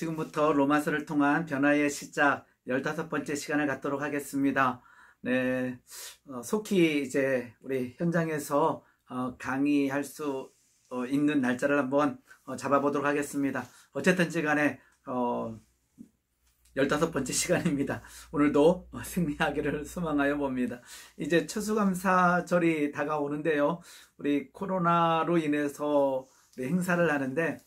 지금부터 로마서를 통한 변화의 시작 15번째 시간을 갖도록 하겠습니다. 네, 속히 이제 우리 현장에서 강의할 수 있는 날짜를 한번 잡아보도록 하겠습니다. 어쨌든지 간에 15번째 시간입니다. 오늘도 승리하기를 소망하여 봅니다. 이제 추수감사절이 다가오는데요. 우리 코로나로 인해서 행사를 하는데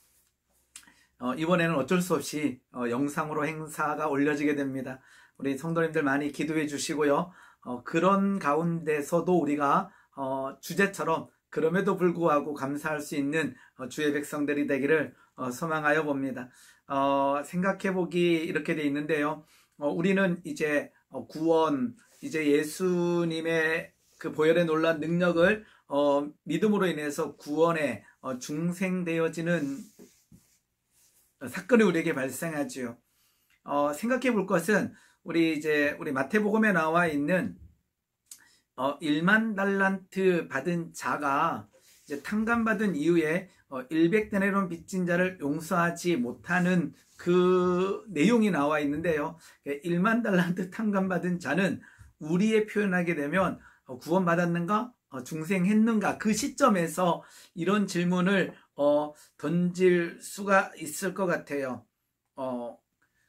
이번에는 어쩔 수 없이 영상으로 행사가 올려지게 됩니다. 우리 성도님들 많이 기도해 주시고요. 그런 가운데서도 우리가 주제처럼 그럼에도 불구하고 감사할 수 있는 주의 백성들이 되기를 소망하여 봅니다. 생각해보기 이렇게 돼 있는데요. 우리는 이제 구원, 이제 예수님의 그 보혈의 놀라운 능력을 믿음으로 인해서 구원에 중생되어지는 사건이 우리에게 발생하지요. 생각해 볼 것은 우리 마태복음에 나와 있는 1만 달란트 받은 자가 이제 탕감받은 이후에 100데나리온 빚진 자를 용서하지 못하는 그 내용이 나와 있는데요. 1만 달란트 탕감받은 자는 우리의 표현하게 되면 구원받았는가? 중생했는가? 그 시점에서 이런 질문을 던질 수가 있을 것 같아요.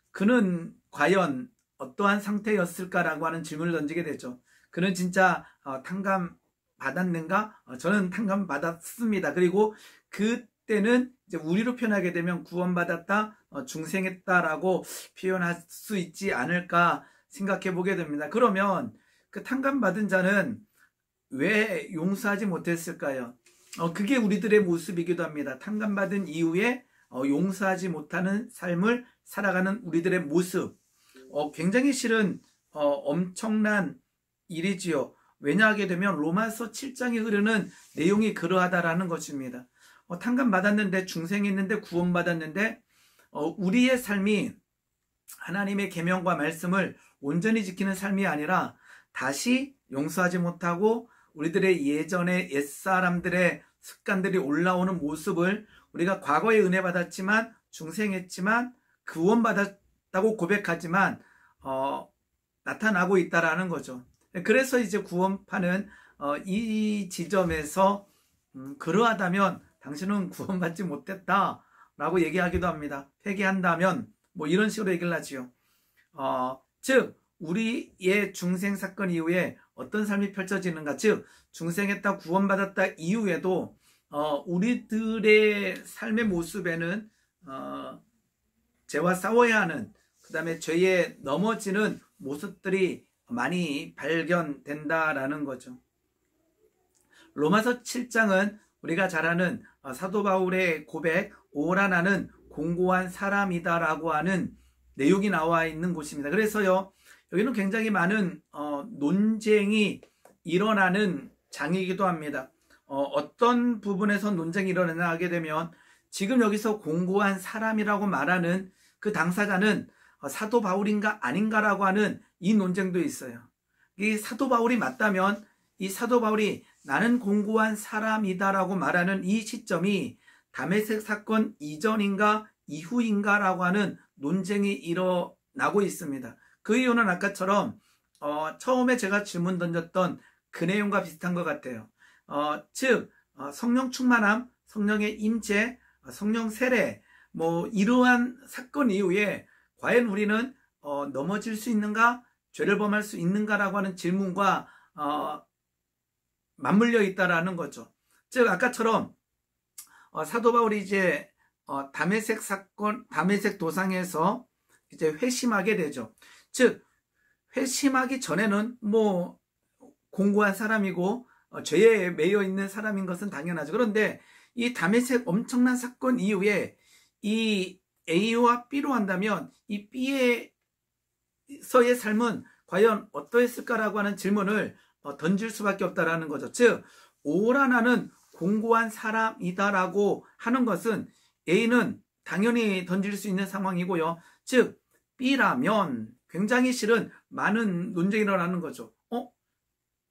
그는 과연 어떠한 상태였을까라고 하는 질문을 던지게 되죠. 그는 진짜 탕감 받았는가? 저는 탕감 받았습니다. 그리고 그때는 이제 우리로 표현하게 되면 구원받았다, 중생했다라고 표현할 수 있지 않을까 생각해 보게 됩니다. 그러면 그 탕감 받은 자는 왜 용서하지 못했을까요? 그게 우리들의 모습이기도 합니다. 탕감받은 이후에 용서하지 못하는 삶을 살아가는 우리들의 모습. 굉장히 실은 엄청난 일이지요. 왜냐하게 되면 로마서 7장에 흐르는 내용이 그러하다라는 것입니다. 탕감받았는데, 중생했는데, 구원받았는데 우리의 삶이 하나님의 계명과 말씀을 온전히 지키는 삶이 아니라 다시 용서하지 못하고 우리들의 예전의 옛사람들의 습관들이 올라오는 모습을 우리가 과거에 은혜 받았지만 중생했지만 구원받았다고 고백하지만 나타나고 있다라는 거죠. 그래서 이제 구원파는 이 지점에서 그러하다면 당신은 구원받지 못했다라고 얘기하기도 합니다. 회개한다면 뭐 이런 식으로 얘기를 하지요. 즉 우리의 중생 사건 이후에 어떤 삶이 펼쳐지는가, 즉 중생했다 구원받았다 이후에도 우리들의 삶의 모습에는 죄와 싸워야 하는, 그 다음에 죄에 넘어지는 모습들이 많이 발견된다라는 거죠. 로마서 7장은 우리가 잘 아는 사도 바울의 고백, 오라 나는 공고한 사람이다라고 하는 내용이 나와 있는 곳입니다. 그래서요, 여기는 굉장히 많은 논쟁이 일어나는 장이기도 합니다. 어떤 부분에서 논쟁이 일어나냐 하게 되면 지금 여기서 공고한 사람이라고 말하는 그 당사자는 사도 바울인가 아닌가라고 하는 이 논쟁도 있어요. 이 사도 바울이 맞다면 이 사도 바울이 나는 공고한 사람이다라고 말하는 이 시점이 다메섹 사건 이전인가 이후인가라고 하는 논쟁이 일어나고 있습니다. 그 이유는 아까처럼 처음에 제가 질문 던졌던 그 내용과 비슷한 것 같아요. 즉 성령 충만함, 성령의 임재, 성령 세례, 뭐 이러한 사건 이후에 과연 우리는 넘어질 수 있는가, 죄를 범할 수 있는가라고 하는 질문과 맞물려 있다라는 거죠. 즉 아까처럼 사도 바울이 이제 다메섹 사건, 다메섹 도상에서 이제 회심하게 되죠. 즉 회심하기 전에는 뭐 공고한 사람이고 죄에 매여 있는 사람인 것은 당연하죠. 그런데 이 다메섹 엄청난 사건 이후에 이 A와 B로 한다면 이 B에서의 삶은 과연 어떠했을까라고 하는 질문을 던질 수밖에 없다라는 거죠. 즉 오라 나는 공고한 사람이다라고 하는 것은 A는 당연히 던질 수 있는 상황이고요. 즉 B라면 굉장히 실은 많은 논쟁이 일어나는 거죠.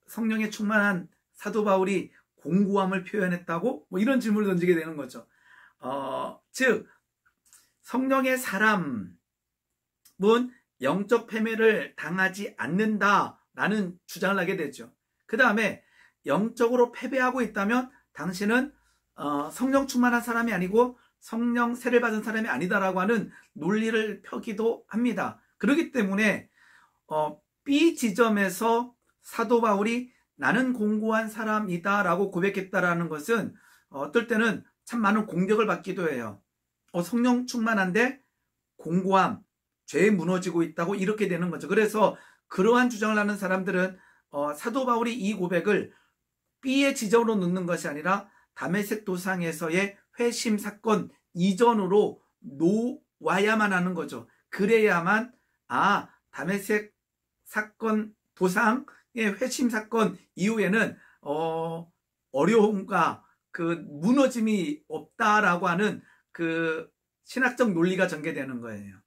성령에 충만한 사도 바울이 공고함을 표현했다고? 뭐 이런 질문을 던지게 되는 거죠. 즉 성령의 사람은 영적 패배를 당하지 않는다라는 주장을 하게 되죠. 그 다음에 영적으로 패배하고 있다면 당신은 성령 충만한 사람이 아니고 성령 세를 받은 사람이 아니다라고 하는 논리를 펴기도 합니다. 그렇기 때문에 B 지점에서 사도 바울이 나는 공고한 사람이다 라고 고백했다라는 것은 어떨 때는 참 많은 공격을 받기도 해요. 성령 충만한데 공고함, 죄에 무너지고 있다고 이렇게 되는 거죠. 그래서 그러한 주장을 하는 사람들은 사도 바울이 이 고백을 B의 지점으로 놓는 것이 아니라 다메섹 도상에서의 회심 사건 이전으로 놓아야만 하는 거죠. 그래야만 다메섹 사건 도상의 회심 사건 이후에는 어려움과 그 무너짐이 없다라고 하는 그 신학적 논리가 전개되는 거예요.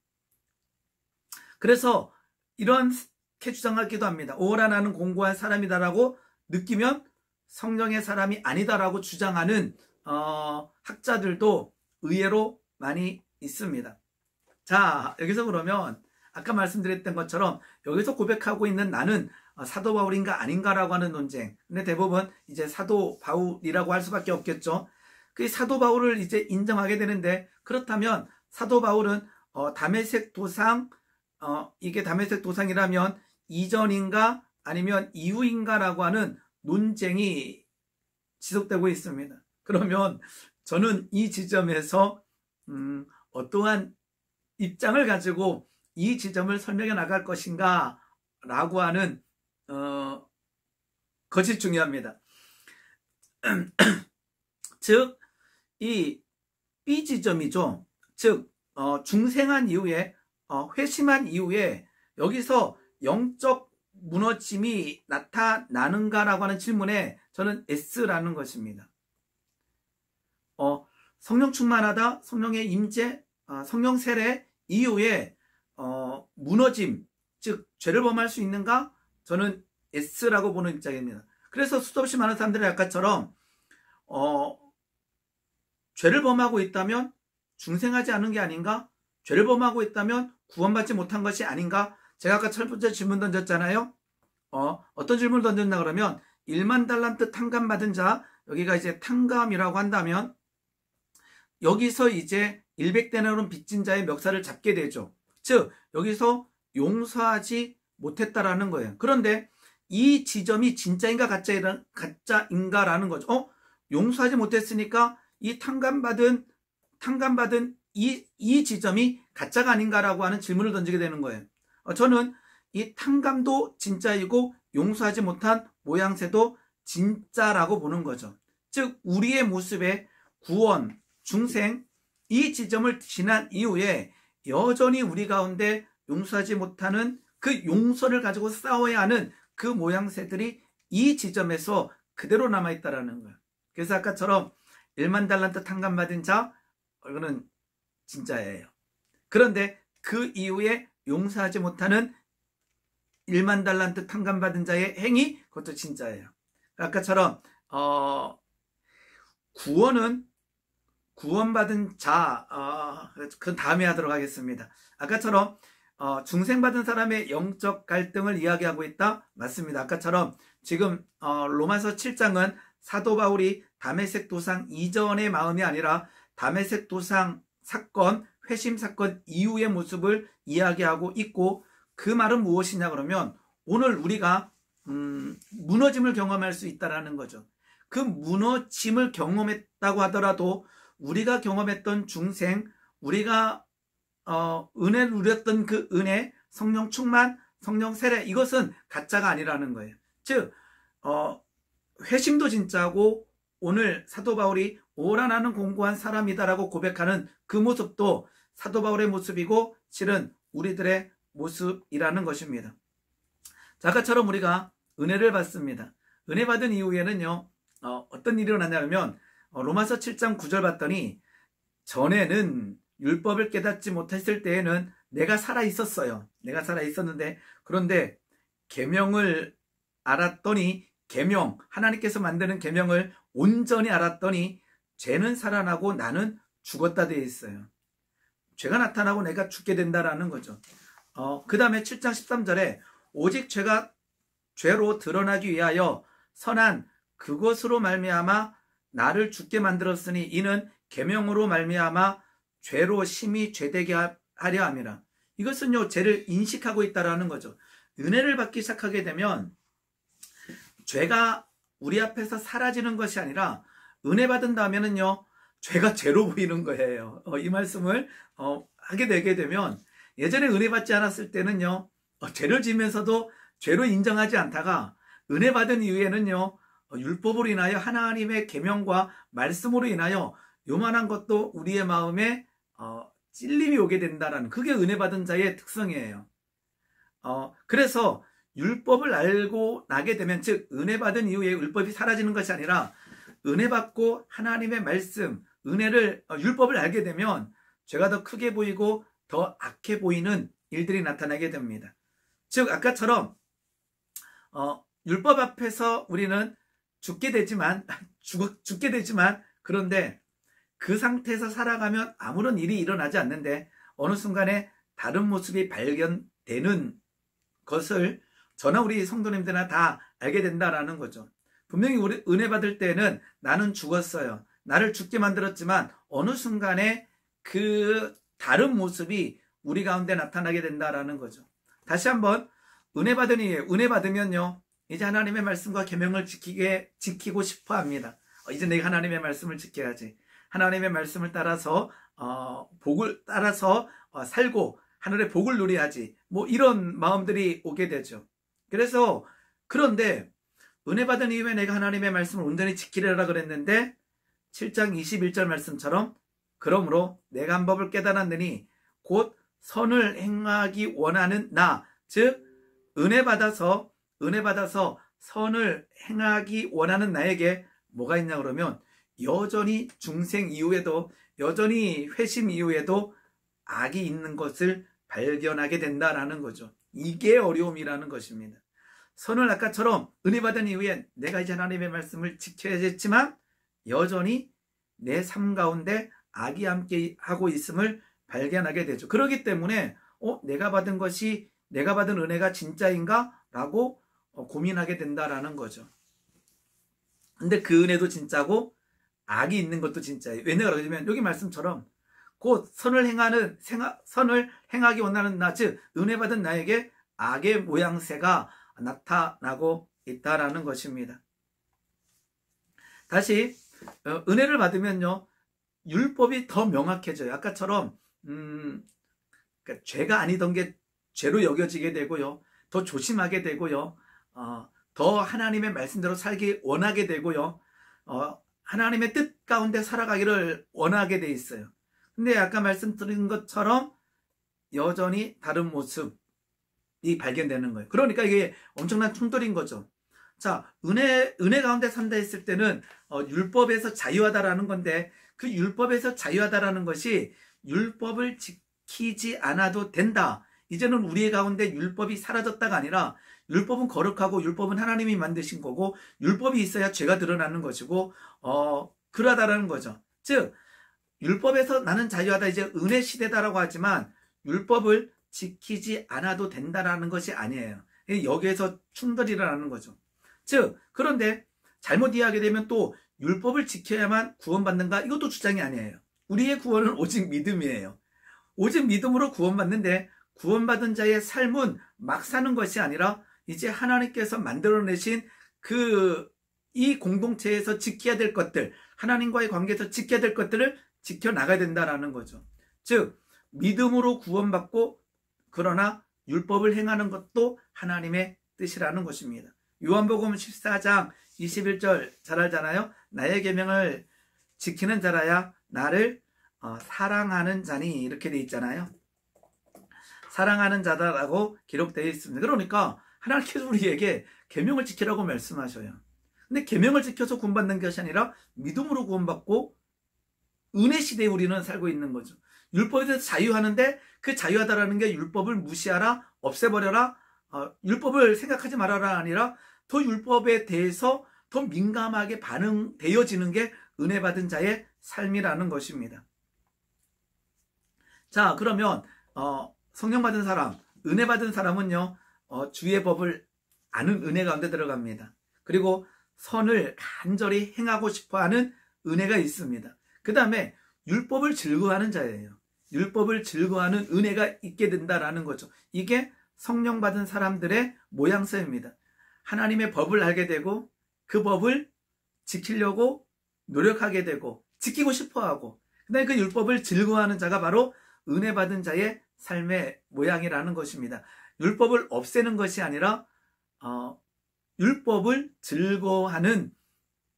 그래서 이렇게 주장하기도 합니다. 오라 나는 공고한 사람이다라고 느끼면 성령의 사람이 아니다라고 주장하는 학자들도 의외로 많이 있습니다. 자, 여기서 그러면 아까 말씀드렸던 것처럼 여기서 고백하고 있는 나는 사도 바울인가 아닌가라고 하는 논쟁. 근데 대부분 이제 사도 바울이라고 할 수밖에 없겠죠. 그 사도 바울을 이제 인정하게 되는데, 그렇다면 사도 바울은 다메섹 도상, 이게 다메섹 도상이라면 이전인가 아니면 이후인가라고 하는 논쟁이 지속되고 있습니다. 그러면 저는 이 지점에서 어떠한 입장을 가지고 이 지점을 설명해 나갈 것인가 라고 하는 것이 중요합니다. 즉, 이 B 지점이죠. 즉 중생한 이후에 회심한 이후에 여기서 영적 무너짐이 나타나는가라고 하는 질문에 저는 S라는 것입니다. 성령 충만하다, 성령의 임재, 성령 세례 이후에 무너짐, 즉 죄를 범할 수 있는가? 저는 S라고 보는 입장입니다. 그래서 수없이 많은 사람들이 아까처럼 죄를 범하고 있다면 중생하지 않은 게 아닌가? 죄를 범하고 있다면 구원받지 못한 것이 아닌가? 제가 아까 첫 번째 질문 던졌잖아요. 어떤 질문을 던졌나 그러면 1만 달란트 탕감받은 자, 여기가 이제 탕감이라고 한다면 여기서 이제 100데나리온 빚진 자의 멱살을 잡게 되죠. 즉 여기서 용서하지 못했다라는 거예요. 그런데 이 지점이 진짜인가 가짜인가라는 거죠. 용서하지 못했으니까 이 탕감받은 이 지점이 가짜가 아닌가라고 하는 질문을 던지게 되는 거예요. 저는 이 탕감도 진짜이고 용서하지 못한 모양새도 진짜라고 보는 거죠. 즉 우리의 모습에 구원, 중생 이 지점을 지난 이후에 여전히 우리 가운데 용서하지 못하는 그 용서를 가지고 싸워야 하는 그 모양새들이 이 지점에서 그대로 남아있다라는 거예요. 그래서 아까처럼 1만 달란트 탕감받은 자, 이거는 진짜예요. 그런데 그 이후에 용서하지 못하는 1만 달란트 탕감받은 자의 행위, 그것도 진짜예요. 아까처럼 구원받은 자, 그건 다음에 하도록 하겠습니다. 아까처럼 중생받은 사람의 영적 갈등을 이야기하고 있다? 맞습니다. 아까처럼 지금 로마서 7장은 사도 바울이 다메섹 도상 이전의 마음이 아니라 다메섹 도상 사건, 회심 사건 이후의 모습을 이야기하고 있고, 그 말은 무엇이냐 그러면 오늘 우리가 무너짐을 경험할 수 있다는 거죠. 그 무너짐을 경험했다고 하더라도 우리가 경험했던 중생, 우리가 은혜를 누렸던 그 은혜, 성령 충만, 성령 세례, 이것은 가짜가 아니라는 거예요. 즉 회심도 진짜고 오늘 사도 바울이 오라 나는 공고한 사람이다라고 고백하는 그 모습도 사도 바울의 모습이고 실은 우리들의 모습이라는 것입니다. 자, 아까처럼 우리가 은혜를 받습니다. 은혜 받은 이후에는요 어떤 일이 일어나냐면 로마서 7장 9절 봤더니 전에는 율법을 깨닫지 못했을 때에는 내가 살아 있었어요. 내가 살아 있었는데 그런데 계명을 알았더니 하나님께서 만드는 계명을 온전히 알았더니 죄는 살아나고 나는 죽었다 되어 있어요. 죄가 나타나고 내가 죽게 된다라는 거죠. 그 다음에 7장 13절에 오직 죄가 죄로 드러나기 위하여 선한 그것으로 말미암아 나를 죽게 만들었으니 이는 계명으로 말미암아 죄로 심히 죄되게 하려 함이라. 이것은요, 죄를 인식하고 있다라는 거죠. 은혜를 받기 시작하게 되면 죄가 우리 앞에서 사라지는 것이 아니라 은혜 받은 다음에는요, 죄가 죄로 보이는 거예요. 이 말씀을 하게 되게 되면 예전에 은혜 받지 않았을 때는요, 죄를 지면서도 죄로 인정하지 않다가 은혜 받은 이후에는요, 율법으로 인하여 하나님의 계명과 말씀으로 인하여 요만한 것도 우리의 마음에 찔림이 오게 된다라는, 그게 은혜 받은 자의 특성이에요. 그래서 율법을 알고 나게 되면, 즉 은혜 받은 이후에 율법이 사라지는 것이 아니라 은혜 받고 하나님의 말씀, 은혜를 율법을 알게 되면 죄가 더 크게 보이고 더 악해 보이는 일들이 나타나게 됩니다. 즉 아까처럼 율법 앞에서 우리는 죽게 되지만 그런데 그 상태에서 살아가면 아무런 일이 일어나지 않는데 어느 순간에 다른 모습이 발견되는 것을 저나 우리 성도님들이나 다 알게 된다라는 거죠. 분명히 우리 은혜 받을 때는 나는 죽었어요. 나를 죽게 만들었지만 어느 순간에 그 다른 모습이 우리 가운데 나타나게 된다라는 거죠. 다시 한번 은혜 받으면요, 이제 하나님의 말씀과 계명을 지키고 싶어 합니다. 이제 내가 하나님의 말씀을 지켜야지. 하나님의 말씀을 따라서 복을 따라서 살고 하늘의 복을 누려야지. 뭐 이런 마음들이 오게 되죠. 그런데 은혜 받은 이후에 내가 하나님의 말씀을 온전히 지키려라 그랬는데 7장 21절 말씀처럼 그러므로 내가 한 법을 깨달았느니 곧 선을 행하기 원하는 나, 즉 은혜 받아서 선을 행하기 원하는 나에게 뭐가 있냐 그러면 여전히 중생 이후에도, 여전히 회심 이후에도 악이 있는 것을 발견하게 된다라는 거죠. 이게 어려움이라는 것입니다. 선을 아까처럼 은혜 받은 이후에 내가 이제 하나님의 말씀을 지켜야겠지만 여전히 내 삶 가운데 악이 함께 하고 있음을 발견하게 되죠. 그렇기 때문에 내가 받은 은혜가 진짜인가? 라고 고민하게 된다라는 거죠. 근데 그 은혜도 진짜고 악이 있는 것도 진짜예요. 왜냐 그러냐면 여기 말씀처럼 곧 선을 행하기 원하는 나, 즉 은혜 받은 나에게 악의 모양새가 나타나고 있다라는 것입니다. 다시 은혜를 받으면요, 율법이 더 명확해져요. 아까처럼 그러니까 죄가 아니던 게 죄로 여겨지게 되고요, 더 조심하게 되고요, 더 하나님의 말씀대로 살기 원하게 되고요, 하나님의 뜻 가운데 살아가기를 원하게 돼 있어요. 근데 아까 말씀드린 것처럼 여전히 다른 모습이 발견되는 거예요. 그러니까 이게 엄청난 충돌인 거죠. 자, 은혜 가운데 산다 했을 때는 율법에서 자유하다라는 건데, 그 율법에서 자유하다라는 것이 율법을 지키지 않아도 된다. 이제는 우리 가운데 율법이 사라졌다가 아니라 율법은 거룩하고 율법은 하나님이 만드신 거고 율법이 있어야 죄가 드러나는 것이고 그러하다라는 거죠. 즉 율법에서 나는 자유하다, 이제 은혜 시대다라고 하지만 율법을 지키지 않아도 된다라는 것이 아니에요. 여기에서 충돌이 일어나는 거죠. 즉 그런데 잘못 이해하게 되면 또 율법을 지켜야만 구원받는가? 이것도 주장이 아니에요. 우리의 구원은 오직 믿음이에요. 오직 믿음으로 구원받는데 구원받은 자의 삶은 막 사는 것이 아니라 이제 하나님께서 만들어내신 이 공동체에서 지켜야 될 것들, 하나님과의 관계에서 지켜야 될 것들을 지켜나가야 된다라는 거죠. 즉 믿음으로 구원받고 그러나 율법을 행하는 것도 하나님의 뜻이라는 것입니다. 요한복음 14장 21절 잘 알잖아요. 나의 계명을 지키는 자라야 나를 사랑하는 자니, 이렇게 돼 있잖아요. 사랑하는 자다라고 기록되어 있습니다. 그러니까 하나님께서 우리에게 계명을 지키라고 말씀하셔요. 근데 계명을 지켜서 구원받는 것이 아니라 믿음으로 구원받고 은혜 시대에 우리는 살고 있는 거죠. 율법에서 자유하는데 그 자유하다라는 게 율법을 무시하라, 없애버려라, 율법을 생각하지 말아라 아니라 더 율법에 대해서 더 민감하게 반응되어지는 게 은혜 받은 자의 삶이라는 것입니다. 자, 그러면 성령 받은 사람, 은혜 받은 사람은요, 주의 법을 아는 은혜 가운데 들어갑니다. 그리고 선을 간절히 행하고 싶어하는 은혜가 있습니다. 그 다음에 율법을 즐거워하는 자예요. 율법을 즐거워하는 은혜가 있게 된다라는 거죠. 이게 성령 받은 사람들의 모양새입니다. 하나님의 법을 알게 되고 그 법을 지키려고 노력하게 되고 지키고 싶어하고, 그다음에 그 율법을 즐거워하는 자가 바로 은혜 받은 자의 삶의 모양이라는 것입니다. 율법을 없애는 것이 아니라 율법을 즐거워하는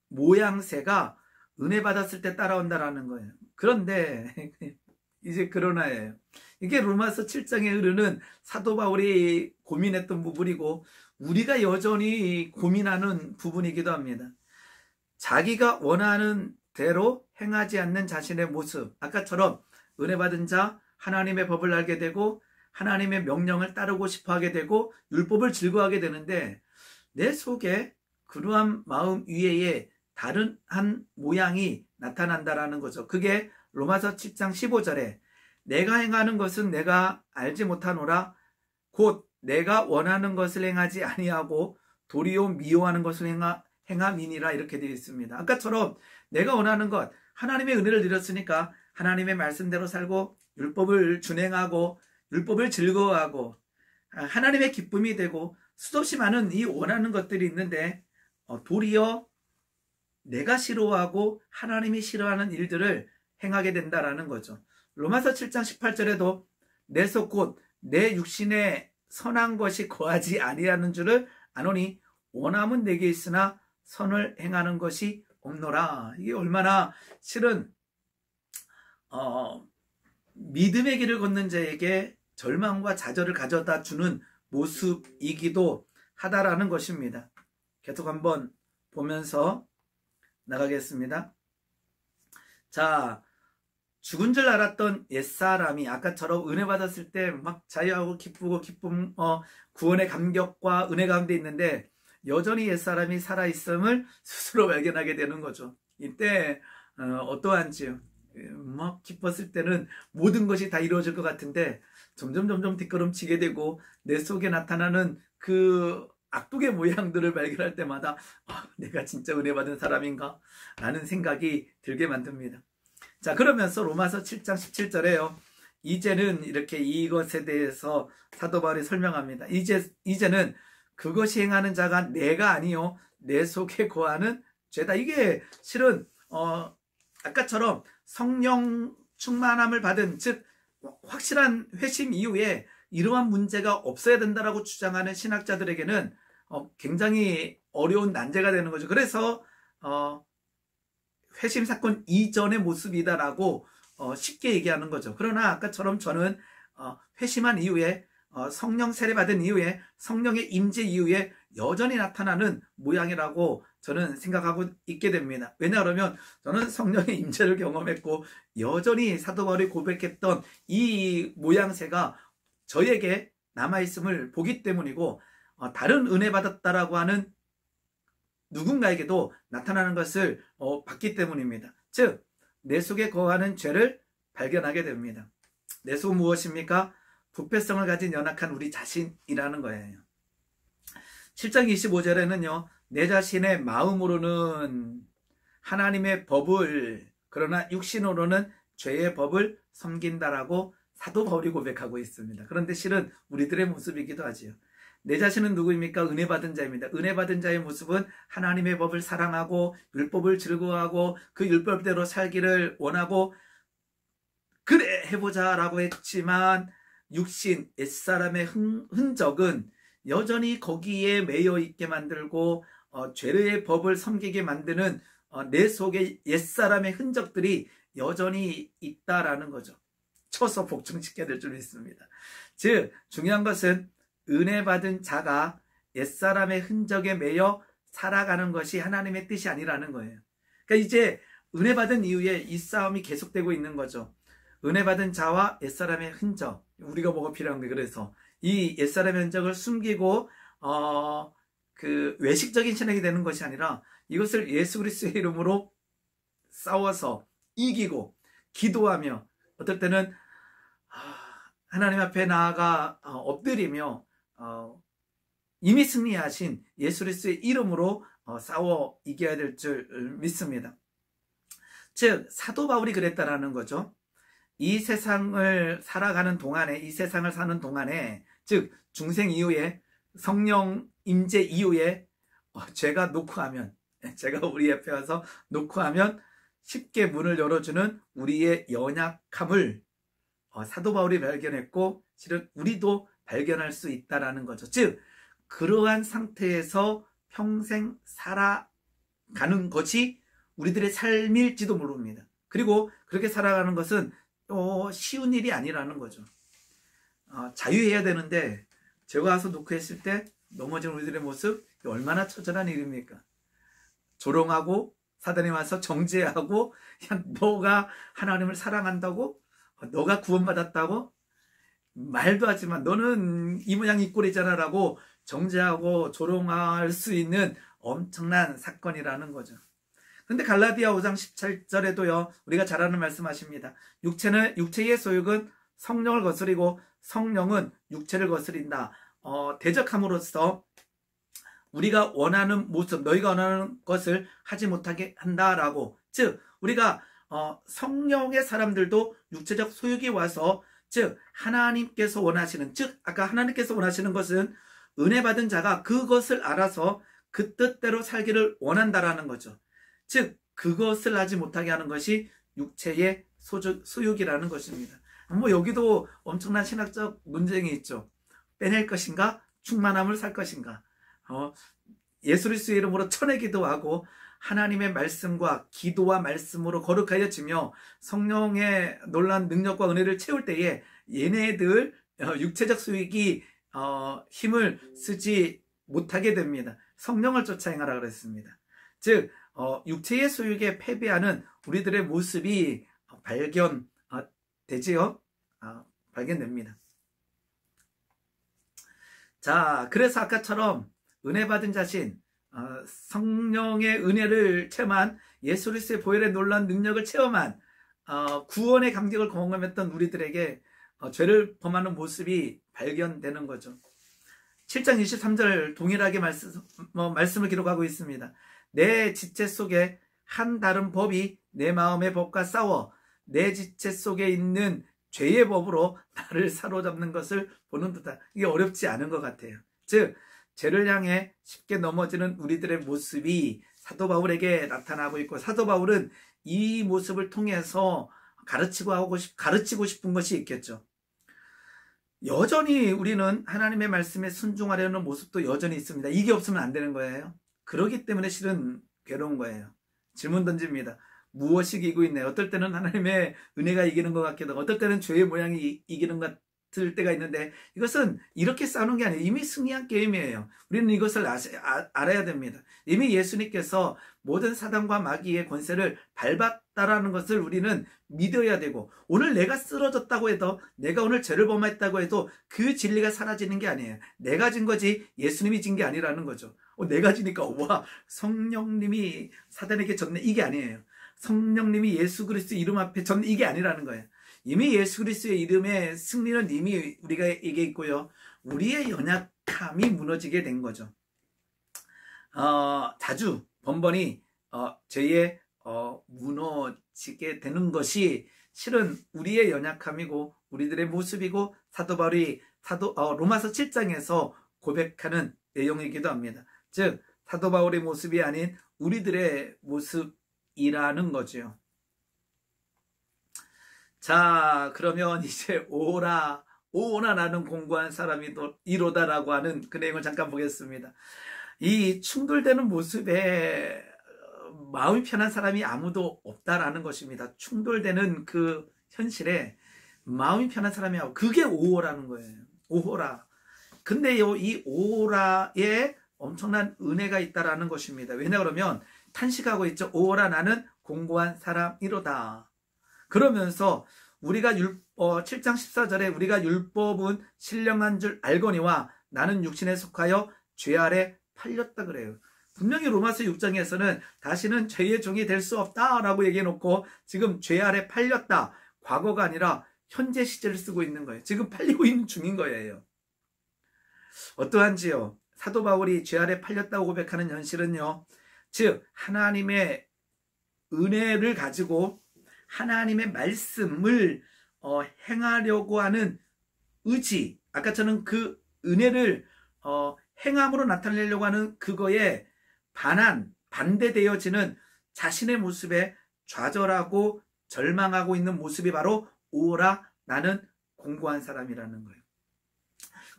모양새가 은혜 받았을 때 따라온다라는 거예요. 그런데 이제 그러나예요. 이게 로마서 7장에 흐르는 사도 바울이 고민했던 부분이고 우리가 여전히 고민하는 부분이기도 합니다. 자기가 원하는 대로 행하지 않는 자신의 모습, 아까처럼 은혜 받은 자, 하나님의 법을 알게 되고 하나님의 명령을 따르고 싶어하게 되고 율법을 즐거워하게 되는데 내 속에 그러한 마음 위에 다른 한 모양이 나타난다라는 거죠. 그게 로마서 7장 15절에 내가 행하는 것은 내가 알지 못하노라 곧 내가 원하는 것을 행하지 아니하고 도리어 미워하는 것을 행함이니라 이렇게 되어 있습니다. 아까처럼 내가 원하는 것, 하나님의 은혜를 드렸으니까 하나님의 말씀대로 살고 율법을 준행하고 율법을 즐거워하고 하나님의 기쁨이 되고 수없이 많은 이 원하는 것들이 있는데 도리어 내가 싫어하고 하나님이 싫어하는 일들을 행하게 된다라는 거죠. 로마서 7장 18절에도 내 속 곧 내 육신에 선한 것이 거하지 아니하는 줄을 아노니 원함은 내게 있으나 선을 행하는 것이 없노라. 이게 얼마나 실은 믿음의 길을 걷는 자에게 절망과 좌절을 가져다 주는 모습이기도 하다라는 것입니다. 계속 한번 보면서 나가겠습니다. 자, 죽은 줄 알았던 옛사람이 아까처럼 은혜 받았을 때 막 자유하고 기쁘고 기쁨, 구원의 감격과 은혜 가운데 있는데 여전히 옛사람이 살아있음을 스스로 발견하게 되는 거죠. 이때 어떠한지요? 막 기뻤을 때는 모든 것이 다 이루어질 것 같은데 점점 뒷걸음치게 되고 내 속에 나타나는 그 악독의 모양들을 발견할 때마다 내가 진짜 은혜 받은 사람인가? 라는 생각이 들게 만듭니다. 자, 그러면서 로마서 7장 17절에요. 이제는 이렇게 이것에 대해서 사도 바울이 설명합니다. 이제는 그것이 행하는 자가 내가 아니요 내 속에 거하는 죄다. 이게 실은 아까처럼 성령 충만함을 받은, 즉 확실한 회심 이후에 이러한 문제가 없어야 된다라고 주장하는 신학자들에게는 굉장히 어려운 난제가 되는 거죠. 그래서 회심 사건 이전의 모습이다라고 쉽게 얘기하는 거죠. 그러나 아까처럼 저는 회심한 이후에 성령 세례 받은 이후에 성령의 임재 이후에 여전히 나타나는 모양이라고 저는 생각하고 있게 됩니다. 왜냐하면 저는 성령의 임재를 경험했고 여전히 사도 바울이 고백했던 이 모양새가 저에게 남아있음을 보기 때문이고 다른 은혜 받았다라고 하는 누군가에게도 나타나는 것을 봤기 때문입니다. 즉 내 속에 거하는 죄를 발견하게 됩니다. 내 속은 무엇입니까? 부패성을 가진 연약한 우리 자신이라는 거예요. 7장 25절에는요. 내 자신의 마음으로는 하나님의 법을, 그러나 육신으로는 죄의 법을 섬긴다라고 사도 바울이 고백하고 있습니다. 그런데 실은 우리들의 모습이기도 하지요. 내 자신은 누구입니까? 은혜 받은 자입니다. 은혜 받은 자의 모습은 하나님의 법을 사랑하고 율법을 즐거워하고 그 율법대로 살기를 원하고 그래 해보자 라고 했지만 육신, 옛사람의 흔적은 여전히 거기에 매여 있게 만들고 죄의 법을 섬기게 만드는 내 속에 옛사람의 흔적들이 여전히 있다라는 거죠. 쳐서 복종시켜야 될 줄 믿습니다. 즉 중요한 것은 은혜 받은 자가 옛사람의 흔적에 매여 살아가는 것이 하나님의 뜻이 아니라는 거예요. 그러니까 이제 은혜 받은 이후에 이 싸움이 계속되고 있는 거죠. 은혜 받은 자와 옛사람의 흔적, 우리가 뭐가 필요한 거예요. 그래서 이 옛사람의 흔적을 숨기고 그 외식적인 신앙이 되는 것이 아니라 이것을 예수 그리스도의 이름으로 싸워서 이기고 기도하며 어떨 때는 하나님 앞에 나아가 엎드리며 이미 승리하신 예수 그리스도의 이름으로 싸워 이겨야 될 줄 믿습니다. 즉 사도 바울이 그랬다라는 거죠. 이 세상을 살아가는 동안에, 이 세상을 사는 동안에, 즉 중생 이후에, 성령 임재 이후에 죄가 놓고 하면, 제가 우리 옆에 와서 놓고 하면 쉽게 문을 열어주는 우리의 연약함을 사도 바울이 발견했고 실은 우리도 발견할 수 있다라는 거죠. 즉 그러한 상태에서 평생 살아가는 것이 우리들의 삶일지도 모릅니다. 그리고 그렇게 살아가는 것은 쉬운 일이 아니라는 거죠. 자유해야 되는데 제가 와서 놓고 했을 때 넘어진 우리들의 모습 얼마나 처절한 일입니까? 조롱하고 사단이 와서 정죄하고 야, 너가 하나님을 사랑한다고? 너가 구원받았다고? 말도 하지만 너는 이 모양 이 꼴이잖아 라고 정죄하고 조롱할 수 있는 엄청난 사건이라는 거죠. 근데 갈라디아 5장 17절에도요 우리가 잘 아는 말씀하십니다. 육체의 소욕은 성령을 거스리고 성령은 육체를 거스린다. 대적함으로써 우리가 원하는 모습, 너희가 원하는 것을 하지 못하게 한다라고. 즉 우리가 성령의 사람들도 육체적 소욕이 와서, 즉 하나님께서 원하시는, 즉 아까 하나님께서 원하시는 것은 은혜 받은 자가 그것을 알아서 그 뜻대로 살기를 원한다라는 거죠. 즉 그것을 하지 못하게 하는 것이 육체의 소욕이라는 것입니다. 뭐 여기도 엄청난 신학적 논쟁이 있죠. 빼낼 것인가, 충만함을 살 것인가. 예수 그리스도의 이름으로 천의 기도하고 하나님의 말씀과 기도와 말씀으로 거룩하여지며 성령의 놀라운 능력과 은혜를 채울 때에 얘네들 육체적 수익이 힘을 쓰지 못하게 됩니다. 성령을 쫓아 행하라 그랬습니다. 즉 육체의 소욕에 패배하는 우리들의 모습이 발견되지요. 발견됩니다. 자, 그래서 아까처럼 은혜 받은 자신, 성령의 은혜를 체험한, 예수 그리스도의 보혈의 놀라운 능력을 체험한, 구원의 감격을 경험했던 우리들에게 죄를 범하는 모습이 발견되는 거죠. 7장 23절 동일하게 말씀을 기록하고 있습니다. 내 지체 속에 한 다른 법이 내 마음의 법과 싸워 내 지체 속에 있는 죄의 법으로 나를 사로잡는 것을 보는 듯한, 이게 어렵지 않은 것 같아요. 즉 죄를 향해 쉽게 넘어지는 우리들의 모습이 사도 바울에게 나타나고 있고, 사도 바울은 이 모습을 통해서 가르치고 싶은 것이 있겠죠. 여전히 우리는 하나님의 말씀에 순종하려는 모습도 여전히 있습니다. 이게 없으면 안 되는 거예요. 그렇기 때문에 실은 괴로운 거예요. 질문 던집니다. 무엇이 이기고 있나요? 어떨 때는 하나님의 은혜가 이기는 것 같기도 하고, 어떨 때는 죄의 모양이 이기는 것 같을 때가 있는데, 이것은 이렇게 싸우는 게 아니에요. 이미 승리한 게임이에요. 우리는 이것을 알아야 됩니다. 이미 예수님께서 모든 사단과 마귀의 권세를 밟았다라는 것을 우리는 믿어야 되고, 오늘 내가 쓰러졌다고 해도, 내가 오늘 죄를 범했다고 해도 그 진리가 사라지는 게 아니에요. 내가 진 거지 예수님이 진 게 아니라는 거죠. 내가 지니까 와, 성령님이 사단에게 졌네, 이게 아니에요. 성령님이 예수 그리스도 이름 앞에 졌네, 이게 아니라는 거예요. 이미 예수 그리스도의 이름의 승리는 이미 우리에게 있고요. 우리의 연약함이 무너지게 된 거죠. 자주 번번이 죄에 무너지게 되는 것이 실은 우리의 연약함이고 우리들의 모습이고, 사도 바울이 로마서 7장에서 고백하는 내용이기도 합니다. 즉 사도 바울의 모습이 아닌 우리들의 모습이라는 거죠. 자, 그러면 이제 오라 나는 공고한 사람이 이로다라고 하는 그 내용을 잠깐 보겠습니다. 이 충돌되는 모습에 마음이 편한 사람이 아무도 없다라는 것입니다. 충돌되는 그 현실에 마음이 편한 사람이 없고, 그게 오호라는 거예요. 오호라. 근데요, 이 오호라에 엄청난 은혜가 있다라는 것입니다. 왜냐 그러면 탄식하고 있죠. 오호라 나는 공고한 사람이로다. 그러면서 우리가 7장 14절에 우리가 율법은 신령한 줄 알거니와 나는 육신에 속하여 죄 아래 팔렸다 그래요. 분명히 로마서 6장에서는 다시는 죄의 종이 될 수 없다라고 얘기해놓고 지금 죄 아래 팔렸다. 과거가 아니라 현재 시제를 쓰고 있는 거예요. 지금 팔리고 있는 중인 거예요. 어떠한지요? 사도 바울이 죄 아래 팔렸다고 고백하는 현실은요, 즉 하나님의 은혜를 가지고 하나님의 말씀을 행하려고 하는 의지, 아까 저는 그 은혜를 행함으로 나타내려고 하는 그거에 반대되어지는 자신의 모습에 좌절하고 절망하고 있는 모습이 바로 오라 나는 공고한 사람이라는 거예요.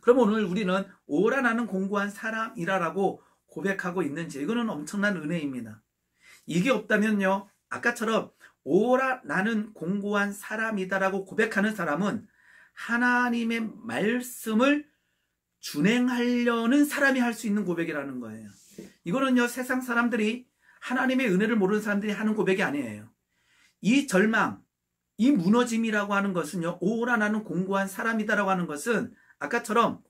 그럼 오늘 우리는 오라 나는 공고한 사람이라고 고백하고 있는지, 이거는 엄청난 은혜입니다. 이게 없다면요, 아까처럼 오라 나는 공고한 사람이다라고 고백하는 사람은 하나님의 말씀을 준행하려는 사람이 할 수 있는 고백이라는 거예요. 이거는요, 세상 사람들이, 하나님의 은혜를 모르는 사람들이 하는 고백이 아니에요. 이 절망, 이 무너짐이라고 하는 것은요, 오라 나는 공고한 사람이다라고 하는 것은 아까처럼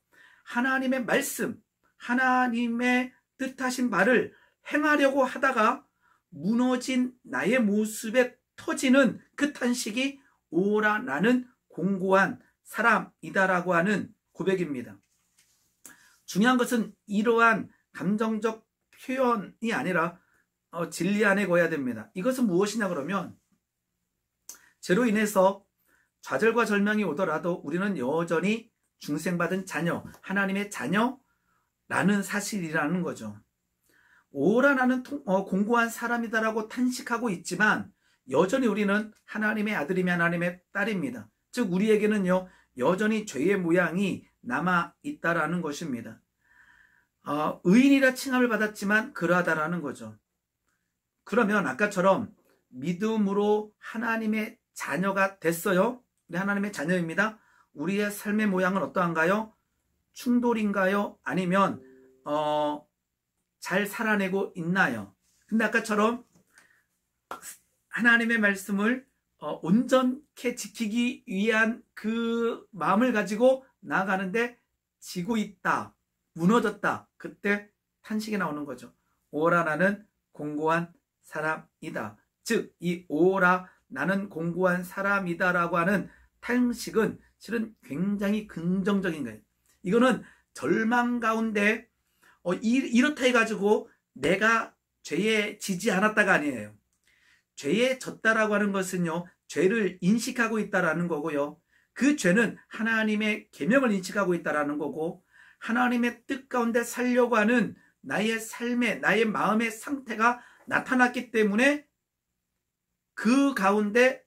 하나님의 말씀, 하나님의 뜻하신 바를 행하려고 하다가 무너진 나의 모습에 터지는 그 탄식이 오라 나는 공고한 사람이다라고 하는 고백입니다. 중요한 것은 이러한 감정적 표현이 아니라 진리 안에 거해야 됩니다. 이것은 무엇이냐 그러면, 죄로 인해서 좌절과 절망이 오더라도 우리는 여전히 중생받은 자녀, 하나님의 자녀라는 사실이라는 거죠. 오라 나는 공고한 사람이다라고 탄식하고 있지만 여전히 우리는 하나님의 아들이며 하나님의 딸입니다. 즉 우리에게는요, 여전히 죄의 모양이 남아있다라는 것입니다. 의인이라 칭함을 받았지만 그러하다라는 거죠. 그러면 아까처럼 믿음으로 하나님의 자녀가 됐어요. 우리 하나님의 자녀입니다. 우리의 삶의 모양은 어떠한가요? 충돌인가요? 아니면 잘 살아내고 있나요? 근데 아까처럼 하나님의 말씀을 온전케 지키기 위한 그 마음을 가지고 나아가는데 지고 있다, 무너졌다, 그때 탄식이 나오는 거죠. 오라 나는 공고한 사람이다. 즉 이 오라 나는 공고한 사람이다 라고 하는 탄식은 실은 굉장히 긍정적인 거예요. 이거는 절망 가운데 이렇다 해가지고 내가 죄에 지지 않았다가 아니에요. 죄에 졌다라고 하는 것은요, 죄를 인식하고 있다라는 거고요, 그 죄는 하나님의 계명을 인식하고 있다라는 거고, 하나님의 뜻 가운데 살려고 하는 나의 삶의, 나의 마음의 상태가 나타났기 때문에 그 가운데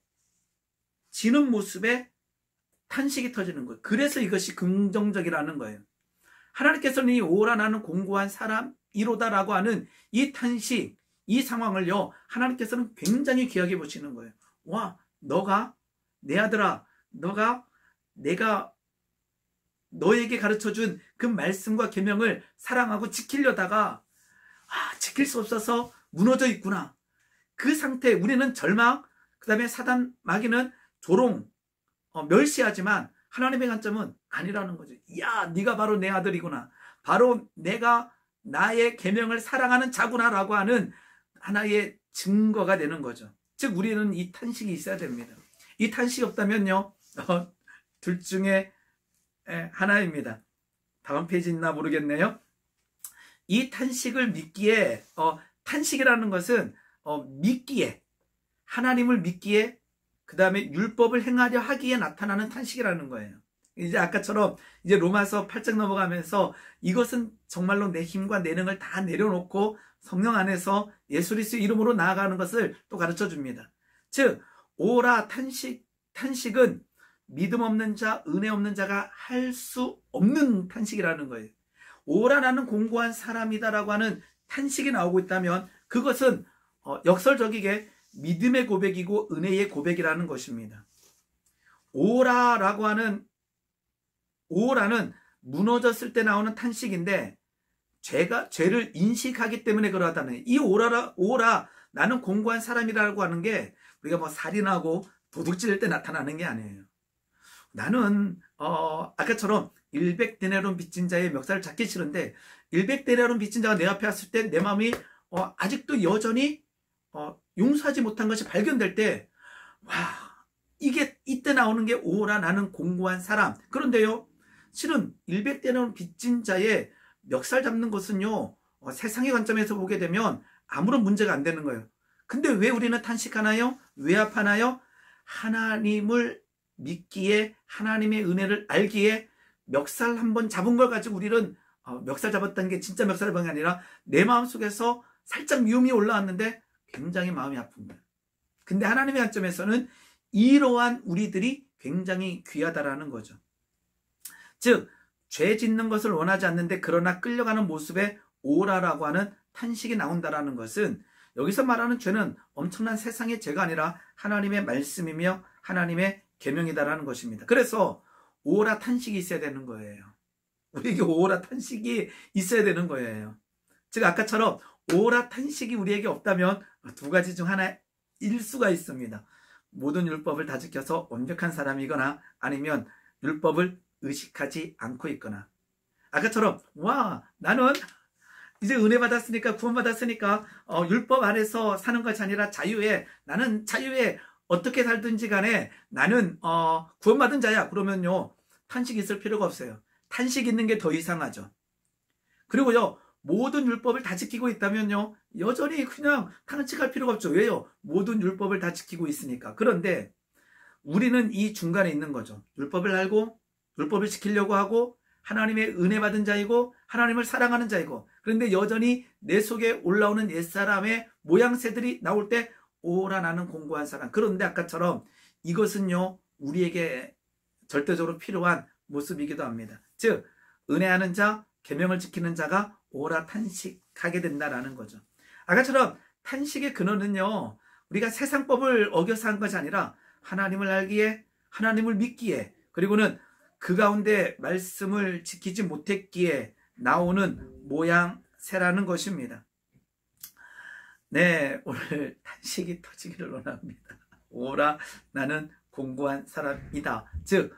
지는 모습에 탄식이 터지는 거예요. 그래서 이것이 긍정적이라는 거예요. 하나님께서는 이 오라 나는 공고한 사람이로다라고 하는 이 탄식, 이 상황을요, 하나님께서는 굉장히 귀하게 보시는 거예요. 와, 너가, 내 아들아, 내가 너에게 가르쳐준 그 말씀과 계명을 사랑하고 지키려다가 지킬 수 없어서 무너져 있구나. 그 상태, 우리는 절망, 그 다음에 사단 마귀는 조롱, 멸시하지만 하나님의 관점은 아니라는 거죠. 야, 네가 바로 내 아들이구나. 바로 내가 나의 계명을 사랑하는 자구나라고 하는 하나의 증거가 되는 거죠. 즉 우리는 이 탄식이 있어야 됩니다. 이 탄식이 없다면요, 둘 중에 하나입니다. 다음 페이지 있나 모르겠네요. 이 탄식을 믿기에, 탄식이라는 것은 믿기에, 하나님을 믿기에, 그 다음에 율법을 행하려 하기에 나타나는 탄식이라는 거예요. 이제 아까처럼 이제 로마서 8장 넘어가면서 이것은 정말로 내 힘과 내능을 다 내려놓고 성령 안에서 예수 그리스도의 이름으로 나아가는 것을 또 가르쳐 줍니다. 즉 오라 탄식은 믿음 없는 자, 은혜 없는 자가 할 수 없는 탄식이라는 거예요. 오라 나는 공고한 사람이다라고 하는 탄식이 나오고 있다면 그것은 역설적이게 믿음의 고백이고 은혜의 고백이라는 것입니다. 오라는 무너졌을 때 나오는 탄식인데 죄를 인식하기 때문에 그러하다는, 이 오라 나는 공고한 사람이라고 하는 게 우리가 뭐 살인하고 도둑질 때 나타나는 게 아니에요. 나는 아까처럼 100데나리온 빚진 자의 멱살을 잡기 싫은데 100데나리온 빚진 자가 내 앞에 왔을 때 내 마음이 아직도 여전히 용서하지 못한 것이 발견될 때, 와, 이게 이때 나오는 게 오라 나는 공고한 사람. 그런데요, 실은 일백대는 빚진 자의 멱살 잡는 것은요, 세상의 관점에서 보게 되면 아무런 문제가 안 되는 거예요. 근데 왜 우리는 탄식하나요? 왜 아파하나요? 하나님을 믿기에, 하나님의 은혜를 알기에 멱살 한번 잡은 걸 가지고 우리는 멱살 잡았다는 게 진짜 멱살 잡은 게 아니라 내 마음속에서 살짝 미움이 올라왔는데 굉장히 마음이 아픈 거예요. 근데 하나님의 관점에서는 이러한 우리들이 굉장히 귀하다라는 거죠. 즉, 죄 짓는 것을 원하지 않는데 그러나 끌려가는 모습에 오라라고 하는 탄식이 나온다라는 것은, 여기서 말하는 죄는 엄청난 세상의 죄가 아니라 하나님의 말씀이며 하나님의 계명이다라는 것입니다. 그래서 오라 탄식이 있어야 되는 거예요. 우리에게 오라 탄식이 있어야 되는 거예요. 즉, 아까처럼 오라 탄식이 우리에게 없다면 두 가지 중 하나일 수가 있습니다. 모든 율법을 다 지켜서 완벽한 사람이거나 아니면 율법을 의식하지 않고 있거나. 아까처럼 와, 나는 이제 은혜 받았으니까, 구원 받았으니까 율법 안에서 사는 것이 아니라 자유에, 나는 자유에 어떻게 살든지 간에 나는 구원받은 자야. 그러면요, 탄식이 있을 필요가 없어요. 탄식 있는 게 더 이상하죠. 그리고요, 모든 율법을 다 지키고 있다면요, 여전히 그냥 탄식할 필요가 없죠. 왜요? 모든 율법을 다 지키고 있으니까. 그런데 우리는 이 중간에 있는 거죠. 율법을 알고 율법을 지키려고 하고 하나님의 은혜 받은 자이고 하나님을 사랑하는 자이고, 그런데 여전히 내 속에 올라오는 옛사람의 모양새들이 나올 때 오라 나는 공고한 사람. 그런데 아까처럼 이것은요, 우리에게 절대적으로 필요한 모습이기도 합니다. 즉, 은혜하는 자, 계명을 지키는 자가 오라 탄식하게 된다라는 거죠. 아까처럼 탄식의 근원은요, 우리가 세상법을 어겨서 한 것이 아니라 하나님을 알기에, 하나님을 믿기에, 그리고는 그 가운데 말씀을 지키지 못했기에 나오는 모양새라는 것입니다. 네, 오늘 탄식이 터지기를 원합니다. 오라 나는 공고한 사람이다. 즉,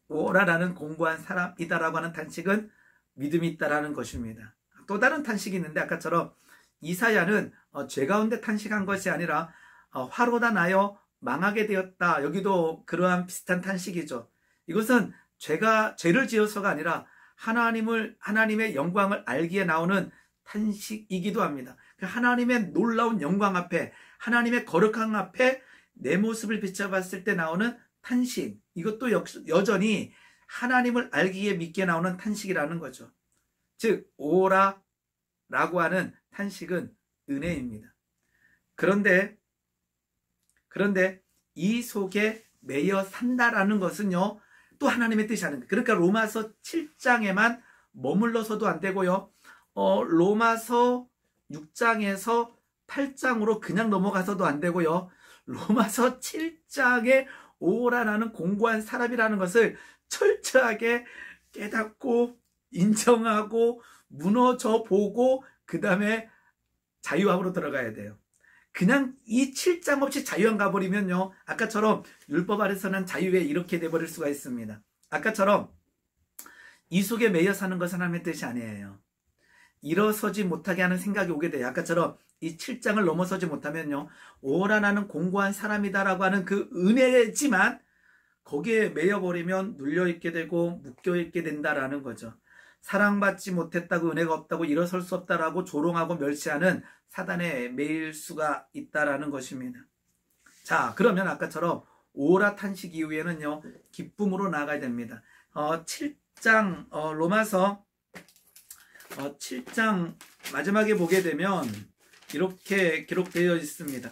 오라 나는 공고한 사람이다라고 하는 탄식은 믿음이 있다라는 것입니다. 또 다른 탄식이 있는데, 아까처럼 이사야는 죄 가운데 탄식한 것이 아니라 화로다 나여 망하게 되었다. 여기도 그러한 비슷한 탄식이죠. 이것은 죄를 지어서가 아니라 하나님의 영광을 알기에 나오는 탄식이기도 합니다. 하나님의 놀라운 영광 앞에, 하나님의 거룩한 앞에 내 모습을 비춰봤을 때 나오는 탄식, 이것도 여전히 하나님을 알기에 믿기에 나오는 탄식이라는 거죠. 즉, 오라라고 하는 탄식은 은혜입니다. 그런데 이 속에 매여 산다라는 것은요, 또 하나님의 뜻이 아닙니다. 그러니까 로마서 7장에만 머물러서도 안 되고요, 로마서 6장에서 8장으로 그냥 넘어가서도 안 되고요, 로마서 7장에 오라라는 공고한 사람이라는 것을 철저하게 깨닫고 인정하고 무너져 보고 그 다음에 자유함으로 들어가야 돼요. 그냥 이 7장 없이 자유함 가버리면요, 아까처럼 율법 아래서는 자유에 이렇게 돼버릴 수가 있습니다. 아까처럼 이 속에 매여 사는 것은 하나님의 뜻이 아니에요. 일어서지 못하게 하는 생각이 오게 돼요. 아까처럼 이 7장을 넘어서지 못하면요, 오라 나는 공고한 사람이다라고 하는 그 은혜지만 거기에 매여버리면 눌려있게 되고 묶여있게 된다라는 거죠. 사랑받지 못했다고, 은혜가 없다고, 일어설 수 없다라고 조롱하고 멸시하는 사단에 매일 수가 있다라는 것입니다. 자, 그러면 아까처럼 오라 탄식 이후에는요, 기쁨으로 나아가야 됩니다. 7장 로마서 7장 마지막에 보게 되면 이렇게 기록되어 있습니다.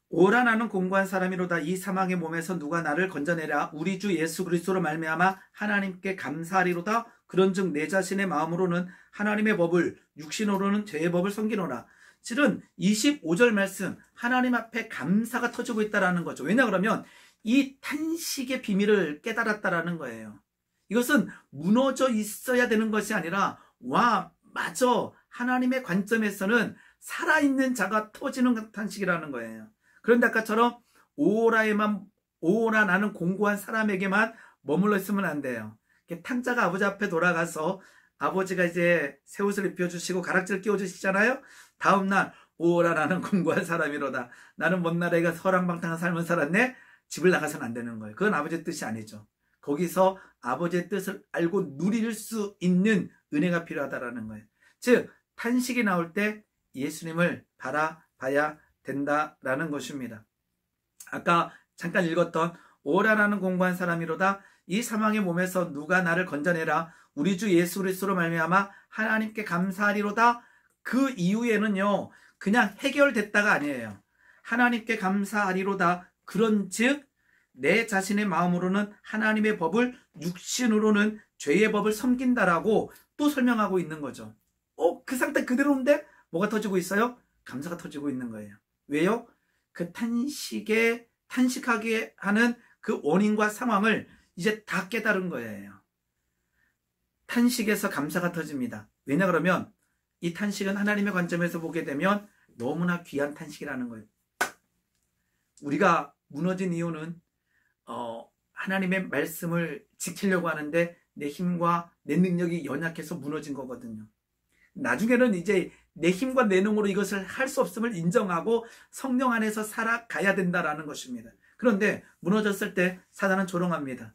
오라 나는 공고한 사람이로다. 이 사망의 몸에서 누가 나를 건져내랴. 우리 주 예수 그리스도로 말미암아 하나님께 감사하리로다. 그런즉 내 자신의 마음으로는 하나님의 법을, 육신으로는 죄의 법을 섬기노라. 실은 25절 말씀, 하나님 앞에 감사가 터지고 있다는 거죠. 왜냐 그러면 이 탄식의 비밀을 깨달았다라는 거예요. 이것은 무너져 있어야 되는 것이 아니라, 와, 맞아, 하나님의 관점에서는 살아있는 자가 터지는 탄식이라는 거예요. 그런데 아까처럼 오라 나는 공고한 사람에게만 머물러 있으면 안 돼요. 탕자가 아버지 앞에 돌아가서 아버지가 이제 새 옷을 입혀주시고 가락지를 끼워주시잖아요. 다음날 오라 나는 공고한 사람이로다. 나는 못나라에가 서랑방탕한 삶을 살았네. 집을 나가서는 안 되는 거예요. 그건 아버지의 뜻이 아니죠. 거기서 아버지의 뜻을 알고 누릴 수 있는 은혜가 필요하다라는 거예요. 즉 탄식이 나올 때 예수님을 바라봐야 된다라는 것입니다. 아까 잠깐 읽었던 오라 나는 공고한 사람이로다. 이 사망의 몸에서 누가 나를 건져내라. 우리 주 예수 그리스도로 말미암아 하나님께 감사하리로다. 그 이후에는요 그냥 해결됐다가 아니에요. 하나님께 감사하리로다. 그런즉 내 자신의 마음으로는 하나님의 법을, 육신으로는 죄의 법을 섬긴다라고 또 설명하고 있는 거죠. 그 상태 그대로인데 뭐가 터지고 있어요? 감사가 터지고 있는 거예요. 왜요? 그 탄식하게 하는 그 원인과 상황을 이제 다 깨달은 거예요. 탄식에서 감사가 터집니다. 왜냐 그러면 이 탄식은 하나님의 관점에서 보게 되면 너무나 귀한 탄식이라는 거예요. 우리가 무너진 이유는 하나님의 말씀을 지키려고 하는데 내 힘과 내 능력이 연약해서 무너진 거거든요. 나중에는 이제 내 힘과 내 능으로 이것을 할 수 없음을 인정하고 성령 안에서 살아가야 된다라는 것입니다. 그런데 무너졌을 때 사단은 조롱합니다.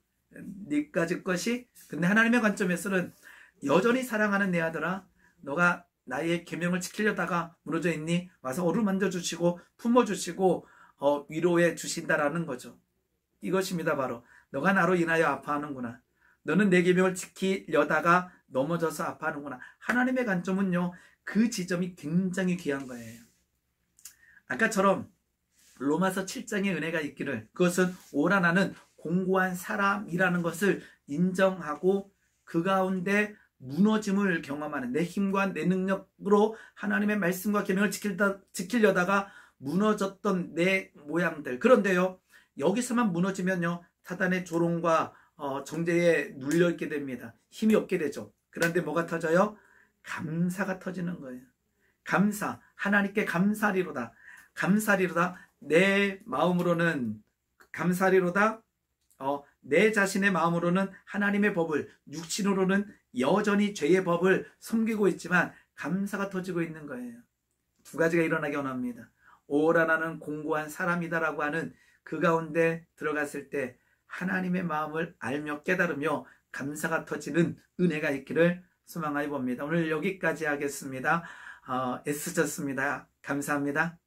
네 가질 것이, 근데 하나님의 관점에서는 여전히 사랑하는 내 아들아, 너가 나의 계명을 지키려다가 무너져 있니? 와서 어루만져 주시고 품어주시고 위로해 주신다라는 거죠. 이것입니다. 바로 너가 나로 인하여 아파하는구나. 너는 내 계명을 지키려다가 넘어져서 아파하는구나. 하나님의 관점은요 그 지점이 굉장히 귀한 거예요. 아까처럼 로마서 7장의 은혜가 있기를, 그것은 오라 나는 공고한 사람이라는 것을 인정하고 그 가운데 무너짐을 경험하는, 내 힘과 내 능력으로 하나님의 말씀과 계명을 지키려다가 무너졌던 내 모양들. 그런데요 여기서만 무너지면요 사단의 조롱과 정죄에 눌려있게 됩니다. 힘이 없게 되죠. 그런데 뭐가 터져요? 감사가 터지는 거예요. 감사, 하나님께 감사하리로다. 감사하리로다. 내 마음으로는 감사하리로다. 내 자신의 마음으로는 하나님의 법을, 육신으로는 여전히 죄의 법을 섬기고 있지만 감사가 터지고 있는 거예요. 두 가지가 일어나기 원합니다. 오라 나는 공고한 사람이다라고 하는 그 가운데 들어갔을 때 하나님의 마음을 알며 깨달으며 감사가 터지는 은혜가 있기를 소망하여 봅니다. 오늘 여기까지 하겠습니다. 애쓰셨습니다. 감사합니다.